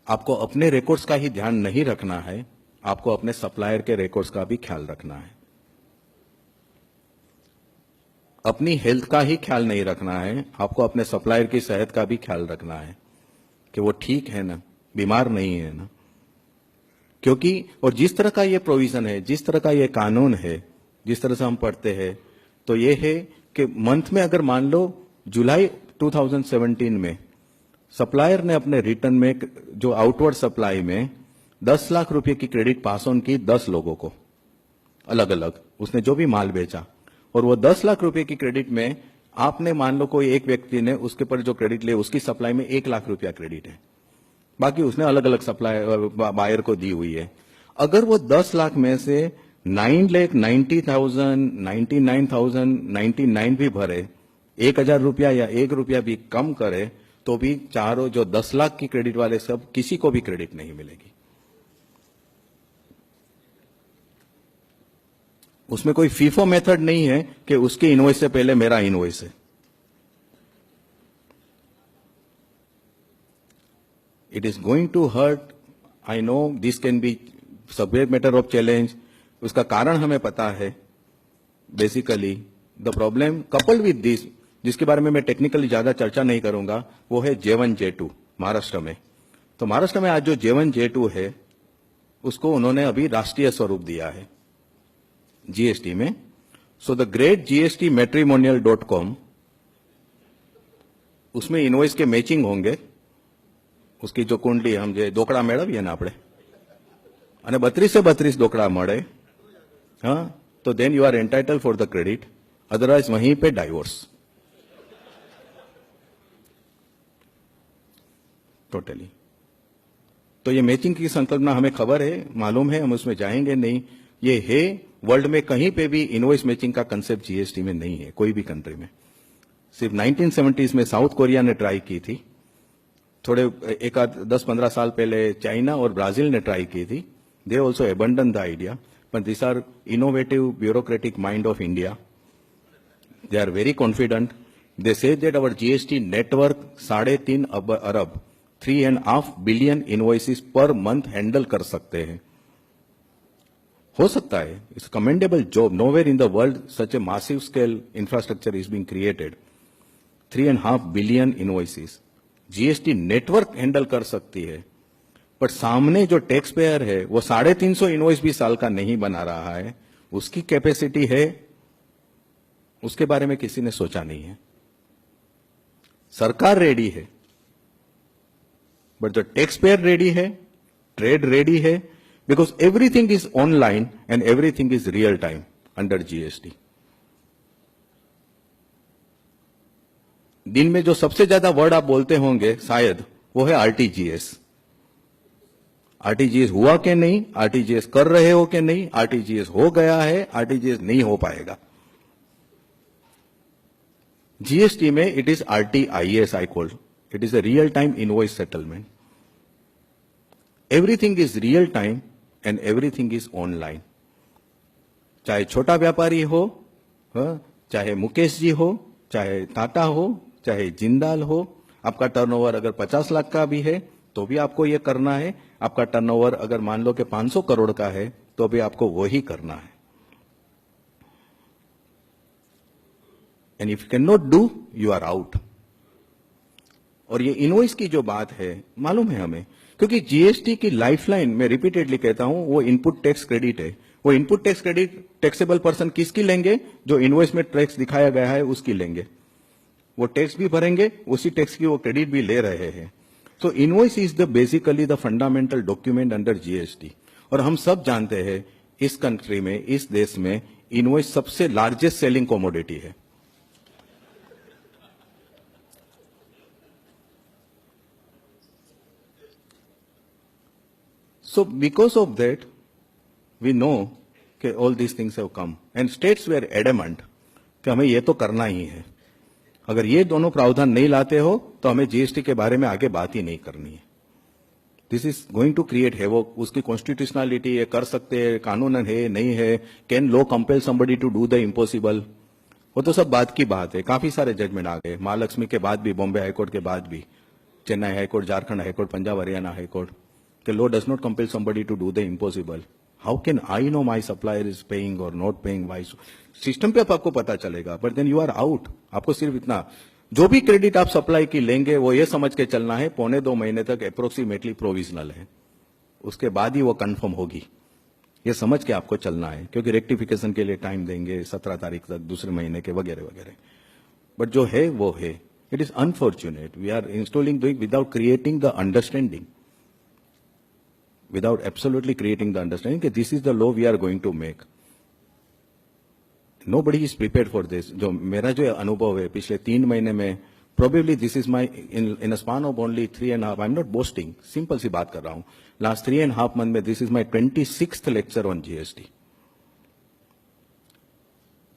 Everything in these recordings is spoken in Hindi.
आपको अपने रिकॉर्ड्स का ही ध्यान नहीं रखना है, आपको अपने सप्लायर के रिकॉर्ड्स का भी ख्याल रखना है। अपनी हेल्थ का ही ख्याल नहीं रखना है, आपको अपने सप्लायर की सेहत का भी ख्याल रखना है कि वो ठीक है ना, बीमार नहीं है ना। क्योंकि और जिस तरह का ये प्रोविजन है, जिस तरह का ये कानून है, जिस तरह से हम पढ़ते हैं, तो ये है कि मंथ में अगर मान लो जुलाई 2017 में सप्लायर ने अपने रिटर्न में जो आउटवर्ड सप्लाई में 10 लाख रुपए की क्रेडिट पास ऑन की 10 लोगों को अलग अलग, उसने जो भी माल बेचा, और वो 10 लाख रुपए की क्रेडिट में आपने मान लो कोई एक व्यक्ति ने उसके पर जो क्रेडिट ले उसकी सप्लाई में 1 लाख रुपया क्रेडिट है, बाकी उसने अलग अलग सप्लाई बायर को दी हुई है। अगर वो 10 लाख में से 9,90,000, 99,099 भी भरे, 1,000 रुपया या 1 रुपया भी कम करे, तो भी चारों जो 10 लाख की क्रेडिट वाले सब किसी को भी क्रेडिट नहीं मिलेगी। उसमें कोई फीफो मेथड नहीं है कि उसकी इनवॉइस से पहले मेरा इनवॉइस है। It is going to hurt, I know this can be subject matter of challenge, उसका कारण हमें पता है। Basically the problem coupled with this, जिसके बारे में मैं टेक्निकली ज्यादा चर्चा नहीं करूंगा, वो है J1 J2 महाराष्ट्र में। तो महाराष्ट्र में आज जो J1 J2 है उसको उन्होंने अभी राष्ट्रीय स्वरूप दिया है जीएसटी में। So the great GST matrimonial.com, उसमें इनवॉइस के मैचिंग होंगे, उसकी जो कुंडली हम जे दोकड़ा मेळवीए ने आपणे અને 32 से 32 दोकड़ा મળે, हाँ, तो then you are entitle for the credit, otherwise वहीं पे डाइवोर्स टोटली। तो ये मैचिंग की संकल्पना हमें खबर है, मालूम है, हम उसमें जाएंगे नहीं। ये है वर्ल्ड में कहीं पे भी इनवॉइस मैचिंग का कंसेप्ट जीएसटी में नहीं है, कोई भी कंट्री में। सिर्फ 1970s में साउथ कोरिया ने ट्राई की थी, थोड़े एक 10-15 साल पहले चाइना और ब्राजील ने ट्राई की थी। They also abandon the idea, but this are innovative bureaucratic mind of India. They are very confident. They say that our GST network 3.5 अरब 3.5 billion invoices per month handle कर सकते हैं। हो सकता है, it's commendable job, nowhere in the world such a massive scale infrastructure is being created. 3.5 billion invoices GST network handle कर सकती है, पर सामने जो टैक्स पेयर है वो 350 इनवॉइस भी साल का नहीं बना रहा है, उसकी कैपेसिटी है, उसके बारे में किसी ने सोचा नहीं है। सरकार रेडी है, बट जो टैक्स पेयर रेडी है, ट्रेड रेडी है, because everything is online and everything is real time under GST. दिन में जो सबसे ज्यादा वर्ड आप बोलते होंगे शायद वो है आरटीजीएस। आरटीजीएस हुआ कि नहीं, आरटीजीएस कर रहे हो कि नहीं, आरटीजीएस हो गया है, आरटीजीएस नहीं हो पाएगा। जीएसटी में it is RTIS, I call it is a real time invoice settlement. Everything is real time and everything is online. चाहे छोटा व्यापारी हो, चाहे मुकेश जी हो, चाहे टाटा हो, चाहे जिंदाल हो, आपका टर्नओवर अगर 50 लाख का भी है तो भी आपको यह करना है। आपका टर्नओवर अगर मान लो कि 500 करोड़ का है तो भी आपको वही करना है। And if you can not do, you are out. और ये इनवॉइस की जो बात है, मालूम है हमें, क्योंकि जीएसटी की लाइफलाइन, मैं रिपीटेडली कहता हूं, वो इनपुट टैक्स क्रेडिट है। वो input tax credit taxable person किसकी लेंगे? जो इनवॉइस में टैक्स दिखाया गया है उसकी लेंगे। वो टैक्स भी भरेंगे, उसी टैक्स की वो क्रेडिट भी ले रहे हैं। तो invoice is the basically the fundamental document under GST. और हम सब जानते हैं इस कंट्री में, इस देश में इनवॉइस सबसे लार्जेस्ट सेलिंग कमोडिटी है। So because of that, we know कि all these things have come and states were adamant कि हमें ये तो करना ही है। अगर ये दोनों प्रावधान नहीं लाते हो तो हमें जीएसटी के बारे में आगे बात ही नहीं करनी है। This is going to create havoc. उसकी कॉन्स्टिट्यूशनलिटी ये कर सकते हैं, कानून है नहीं है, can law compel somebody to do the impossible, वो तो सब बात की बात है। काफी सारे जजमेंट आ गए, महालक्ष्मी के बाद भी, बॉम्बे हाईकोर्ट के बाद भी। Chennai High Court, Jharkhand High Court, Punjab Haryana High Court. The law does not compel somebody to do the impossible. How can I know my supplier is paying or not paying? Why? System पे आपको पता चलेगा, but then you are out. आपको सिर्फ इतना, जो भी क्रेडिट आप सप्लाई की लेंगे वो ये समझ के चलना है 1.25 महीने तक अप्रोक्सीमेटली प्रोविजनल है, उसके बाद ही वो कंफर्म होगी, ये समझ के आपको चलना है, क्योंकि रेक्टिफिकेशन के लिए टाइम देंगे 17 तारीख तक, दूसरे महीने के वगैरह वगैरह. बट जो है वो है. It is unfortunate we are installing doing without creating the understanding, without absolutely creating the understanding that this is the law we are going to make. Nobody is prepared for this. जो मेरा जो अनुभव है पिछले 3 महीने में, probably this is my in a span of only 3.5. I'm not boasting. Simple सी बात कर रहा हूँ. Last 3.5 month में this is my 26th lecture on GST.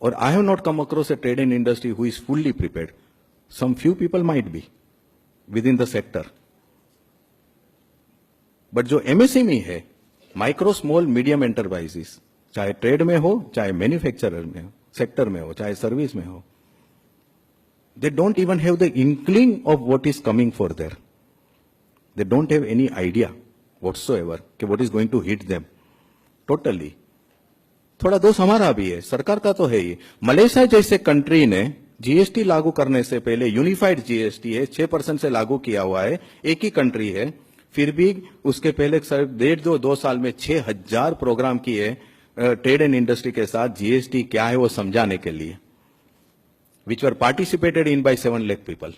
और I have not come across a trade and industry who is fully prepared. Some few people might be within the sector. But जो एमएसएमई है, माइक्रो स्मॉल मीडियम एंटरप्राइजेस, चाहे ट्रेड में हो, चाहे मैन्युफैक्चरर में हो, सेक्टर में हो, चाहे सर्विस में हो, they don't even have the inkling of what is coming for there. They don't have any idea whatsoever कि what is going to hit them totally. थोड़ा दोष हमारा भी है, सरकार का तो है ही. मलेशिया जैसे कंट्री ने जीएसटी लागू करने से पहले यूनिफाइड जीएसटी है, 6% से लागू किया हुआ है, एक ही कंट्री है, फिर भी उसके पहले 1.5-2 साल में 6,000 प्रोग्राम किए ट्रेड एंड इंडस्ट्री के साथ जीएसटी क्या है वो समझाने के लिए, which were participated in by 7 lakh people.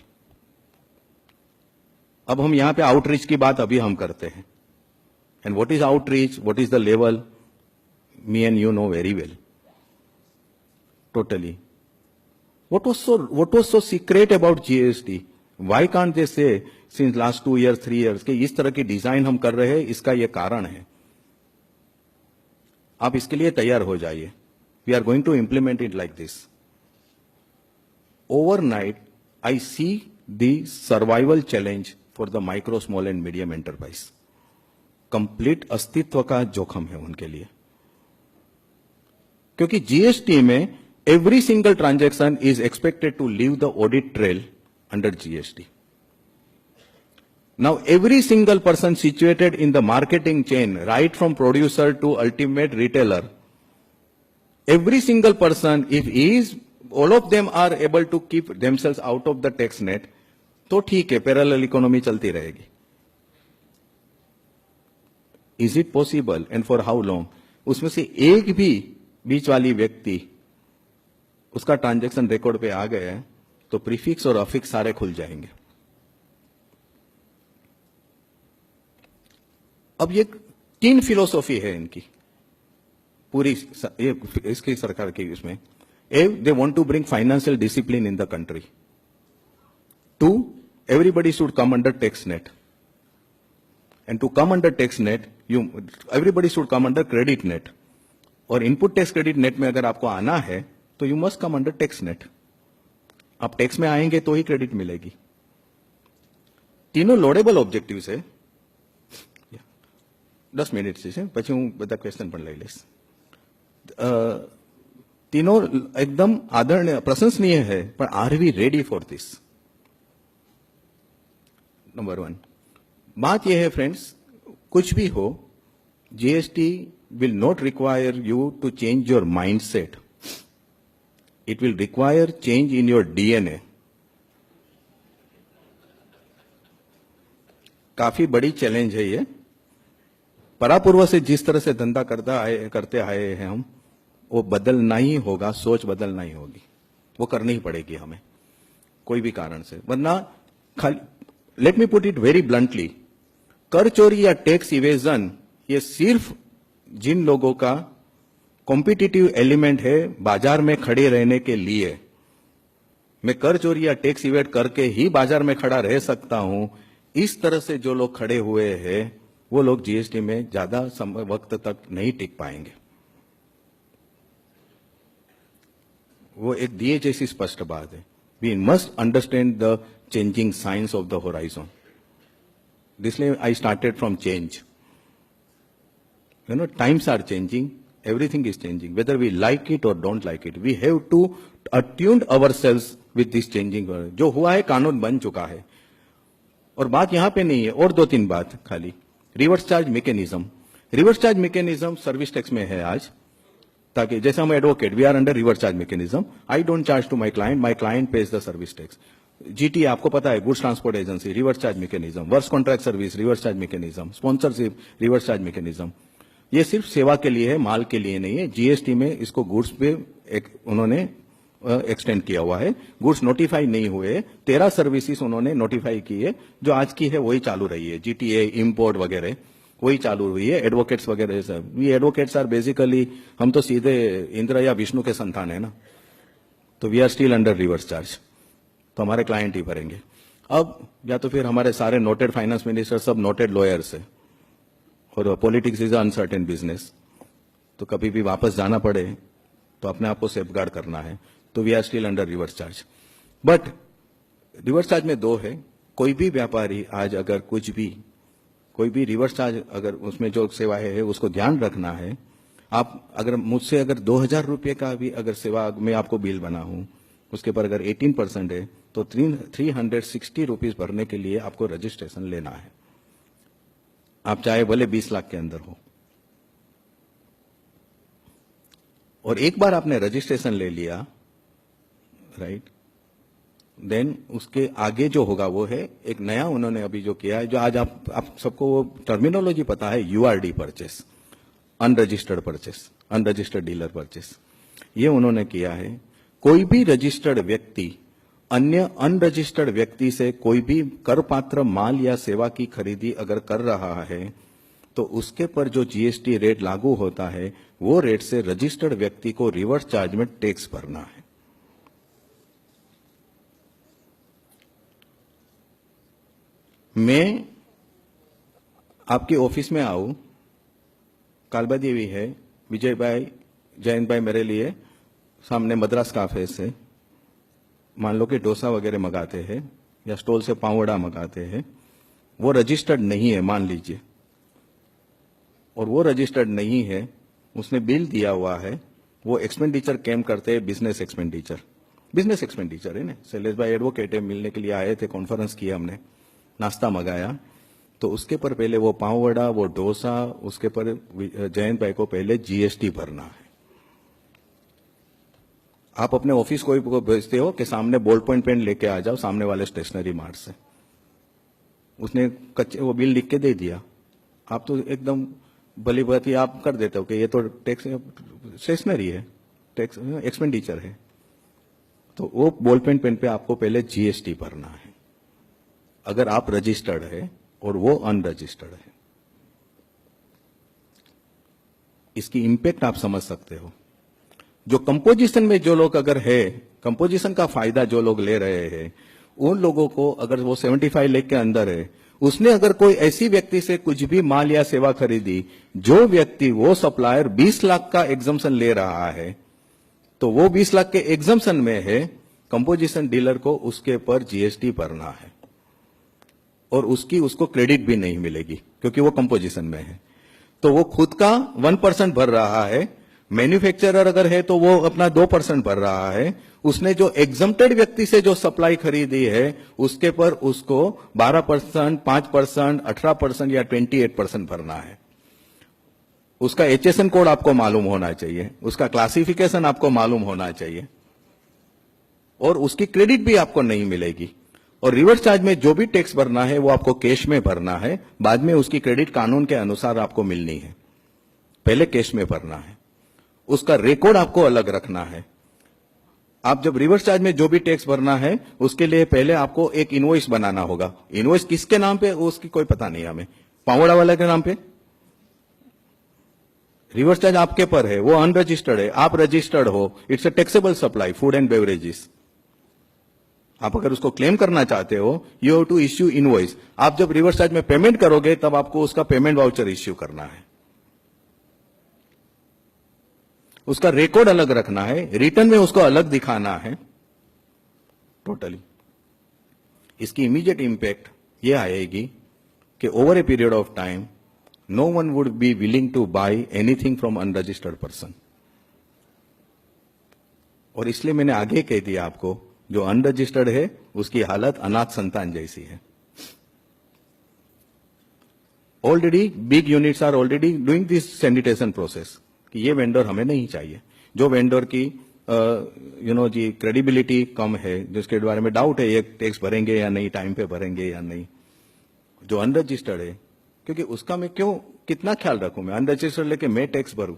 अब हम यहां पे आउटरीच की बात अभी हम करते हैं. And what is outreach, what is the level, me and you know very well totally. What was so secret about GST? Why can't they say since last 2 years, 3 years कि इस तरह की डिजाइन हम कर रहे हैं, इसका ये कारण है. आप इसके लिए तैयार हो जाइए. We are going to implement it like this. Overnight, I see the survival challenge for the micro, small and medium enterprise. Complete अस्तित्व का जोखिम है उनके लिए, क्योंकि जीएसटी में every single transaction is expected to leave the audit trail under GST. Now, every single person situated in the marketing chain, right from producer to ultimate retailer, every single person, if all of them are able to keep themselves out of the tax net, तो ठीक है, parallel economy चलती रहेगी. Is it possible and for how long? उसमें से एक भी बीच वाली व्यक्ति उसका ट्रांजैक्शन रिकॉर्ड पे आ गया है तो प्रीफिक्स और अफिक्स सारे खुल जाएंगे. अब ये 3 फिलोसॉफी है इनकी पूरी इसकी सरकार की. इसमें they want to bring financial discipline in the country. 2, everybody should come under tax net, and to come under tax net everybody should come under credit net. और इनपुट टैक्स क्रेडिट नेट में अगर आपको आना है तो you must come under tax net. आप टैक्स में आएंगे तो ही क्रेडिट मिलेगी. तीनों लोडेबल ऑब्जेक्टिव्स है. 10 મિનિટ છે પછી હું બધા ક્વેશ્ચન પણ લઈ લઈશ. तीनों एकदम आदरणीय प्रशंसनीय है, पर are we ready for this? Number 1 बात यह है फ्रेंड्स, कुछ भी हो, GST will not require you to change your mindset. It will require change in your DNA. काफी बड़ी चैलेंज है ये. परापूर्व से जिस तरह से धंधा करते आए हैं हम, वो बदलना ही होगा, सोच बदलना ही होगी, वो करनी ही पड़ेगी हमें कोई भी कारण से. वरना let me put it very bluntly, कर चोरी या टैक्स इवेजन ये सिर्फ जिन लोगों का कॉम्पिटिटिव एलिमेंट है बाजार में खड़े रहने के लिए, मैं कर चोरी या टैक्स इवेट करके ही बाजार में खड़ा रह सकता हूं, इस तरह से जो लोग खड़े हुए हैं वो लोग जीएसटी में ज्यादा वक्त तक नहीं टिक पाएंगे. वो एक दिए जैसी स्पष्ट बात है. We must understand the changing science of the horizon. इसलिए I started from change. You know, times are changing. Everything is changing. Whether we like it or don't like it, we have to attune ourselves with this changing world. जो हुआ है कानून बन चुका है. और बात यहां पे नहीं है, और 2-3 बात खाली। Reverse charge mechanism, reverse charge mechanism service tax में है आज, ताकि जैसे हम advocate, we are under reverse charge mechanism, I don't charge to my client pays the service tax. GT आपको पता है, goods transport agency, reverse charge mechanism, works contract service, reverse charge mechanism, sponsorship, reverse charge mechanism. ये सिर्फ सेवा के लिए है, माल के लिए नहीं है। जीएसटी में इसको गुड्स पे उन्होंने एक्सटेंड किया हुआ है। गुड्स नोटिफाई नहीं हुए, 13 सर्विसेज उन्होंने नोटिफाई की है, जो आज की है वही चालू रही है। जीटीए, इंपोर्ट वगैरह वही चालू हुई है। एडवोकेट्स वगैरह सब, वी एडवोकेट्स आर बेसिकली, हम तो सीधे इंद्र या विष्णु के संतान है ना, तो we are still under reverse charge, तो हमारे क्लाइंट ही भरेंगे। अब या तो फिर हमारे सारे नोटेड फाइनेंस मिनिस्टर सब नोटेड लॉयर्स है, और पॉलिटिक्स इज अनसर्टेन बिजनेस, तो कभी भी वापस जाना पड़े तो अपने आप को सेफगार्ड करना है, तो we are still under reverse charge. But reverse charge में 2 है। कोई भी व्यापारी आज अगर कुछ भी, कोई भी रिवर्स चार्ज, अगर उसमें जो सेवाएं है उसको ध्यान रखना है। आप अगर मुझसे अगर 2000 रुपये का भी अगर सेवा में आपको बिल बना हूं, उसके पर अगर 18% है, तो 360 रुपीज भरने के लिए आपको रजिस्ट्रेशन लेना है। आप चाहे भले 20 लाख के अंदर हो, और एक बार आपने रजिस्ट्रेशन ले लिया, राइट, देन उसके आगे जो होगा वो है एक नया उन्होंने अभी जो किया है, जो आज आप सबको वो टर्मिनोलॉजी पता है, URD purchase, unregistered purchase, unregistered dealer purchase, ये उन्होंने किया है। कोई भी रजिस्टर्ड व्यक्ति अन्य अनरजिस्टर्ड व्यक्ति से कोई भी कर पात्र माल या सेवा की खरीदी अगर कर रहा है, तो उसके पर जो जीएसटी रेट लागू होता है, वो रेट से रजिस्टर्ड व्यक्ति को रिवर्स चार्ज में टैक्स भरना है। मैं आपके ऑफिस में आऊं, कालबा देवी है, विजय भाई, जयंत भाई मेरे लिए सामने मद्रास काफे से मान लो कि डोसा वगैरह मंगाते हैं या स्टॉल से पाव वड़ा मंगाते हैं, वो रजिस्टर्ड नहीं है मान लीजिए, और वो रजिस्टर्ड नहीं है, उसने बिल दिया हुआ है, वो एक्सपेंडिचर कैम करते हैं बिजनेस एक्सपेंडिचर, बिजनेस एक्सपेंडिचर है ना। शैलेश भाई एडवोकेट है, मिलने के लिए आए थे, कॉन्फ्रेंस किया हमने, नाश्ता मंगाया, तो उसके पर पहले वो पाव वड़ा, वो डोसा, उसके पर जयंत भाई को पहले जीएसटी भरना है। आप अपने ऑफिस को भेजते हो कि सामने बॉल पॉइंट पेन लेके आ जाओ सामने वाले स्टेशनरी मार्ट से, उसने वो बिल लिख के दे दिया, आप तो एकदम भली बात आप कर देते हो कि ये तो टैक्स स्टेशनरी है, टैक्स एक्सपेंडिचर है, तो वो बॉल पॉइंट पेन पे आपको पहले जीएसटी भरना है, अगर आप रजिस्टर्ड है और वो अनरजिस्टर्ड है। इसकी इंपैक्ट आप समझ सकते हो। जो कंपोजिशन में जो लोग अगर है, कंपोजिशन का फायदा जो लोग ले रहे हैं, उन लोगों को अगर वो 75 लाख के अंदर है, उसने अगर कोई ऐसी व्यक्ति से कुछ भी माल या सेवा खरीदी, जो व्यक्ति वो सप्लायर 20 लाख का एग्जम्पशन ले रहा है, तो वो 20 लाख के एग्जम्पशन में है, कंपोजिशन डीलर को उसके पर जीएसटी भरना है, और उसको क्रेडिट भी नहीं मिलेगी क्योंकि वो कंपोजिशन में है। तो वो खुद का 1% भर रहा है, मैन्युफैक्चरर अगर है तो वो अपना 2% भर रहा है, उसने जो एग्जम्प्टेड व्यक्ति से जो सप्लाई खरीदी है उसके पर उसको 12%, 5%, 18% या 28% भरना है। उसका एचएसएन कोड आपको मालूम होना चाहिए, उसका क्लासिफिकेशन आपको मालूम होना चाहिए, और उसकी क्रेडिट भी आपको नहीं मिलेगी। और रिवर्स चार्ज में जो भी टैक्स भरना है वो आपको कैश में भरना है, बाद में उसकी क्रेडिट कानून के अनुसार आपको मिलनी है, पहले कैश में भरना है, उसका रिकॉर्ड आपको अलग रखना है। आप जब रिवर्स चार्ज में जो भी टैक्स भरना है उसके लिए पहले आपको एक इनवॉइस बनाना होगा। इनवॉइस किसके नाम पे, उसकी कोई पता नहीं हमें, पावड़ा वाला के नाम पे। रिवर्स चार्ज आपके पर है, वो अनरजिस्टर्ड है, आप रजिस्टर्ड हो, it's a taxable supply, food and beverages. आप अगर उसको क्लेम करना चाहते हो, you have to issue invoice. आप जब रिवर्स चार्ज में पेमेंट करोगे तब आपको उसका पेमेंट वाउचर इश्यू करना है, उसका रिकॉर्ड अलग रखना है, रिटर्न में उसको अलग दिखाना है टोटली। इसकी इमीडिएट इंपैक्ट ये आएगी कि over a period of time no one would be willing to buy anything from unregistered person. और इसलिए मैंने आगे कह दिया आपको, जो अनरजिस्टर्ड है उसकी हालत अनाथ संतान जैसी है। Already big units are already doing this sanitation process कि ये वेंडर हमें नहीं चाहिए। जो वेंडर की जी क्रेडिबिलिटी कम है, जिसके बारे में डाउट है ये टैक्स भरेंगे या नहीं, टाइम पे भरेंगे या नहीं, जो अनरजिस्टर्ड है, क्योंकि उसका मैं क्यों कितना ख्याल रखूं, मैं अनरजिस्टर्ड लेके मैं टैक्स भरूं।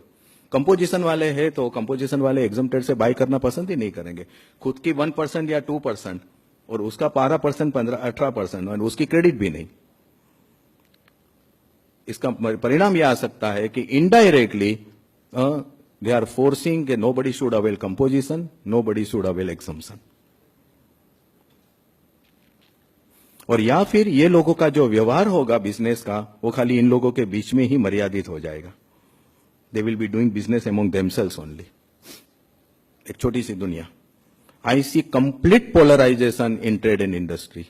कंपोजिशन वाले हैं तो कंपोजिशन वाले एग्जम्प्टेड से बाय करना पसंद ही नहीं करेंगे, खुद की 1% या 2% और उसका 12%, 18% और उसकी क्रेडिट भी नहीं। इसका परिणाम यह आ सकता है कि इनडायरेक्टली दे आर फोर्सिंग कि nobody should avail composition, nobody should avail exemption. और या फिर ये लोगों का जो व्यवहार होगा बिजनेस का, वो खाली इन लोगों के बीच में ही मर्यादित हो जाएगा। They will be doing business among themselves only. एक छोटी सी दुनिया। I see complete polarization in trade and industry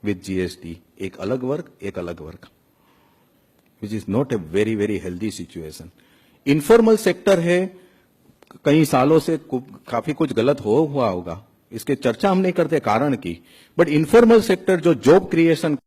with GST. एक अलग वर्ग, एक अलग वर्ग, which is not a very very healthy situation. Informal sector है, कई सालों से काफी कुछ गलत हुआ होगा, इसके चर्चा हम नहीं करते कारण की, बट इनफॉर्मल सेक्टर जो जॉब क्रिएशन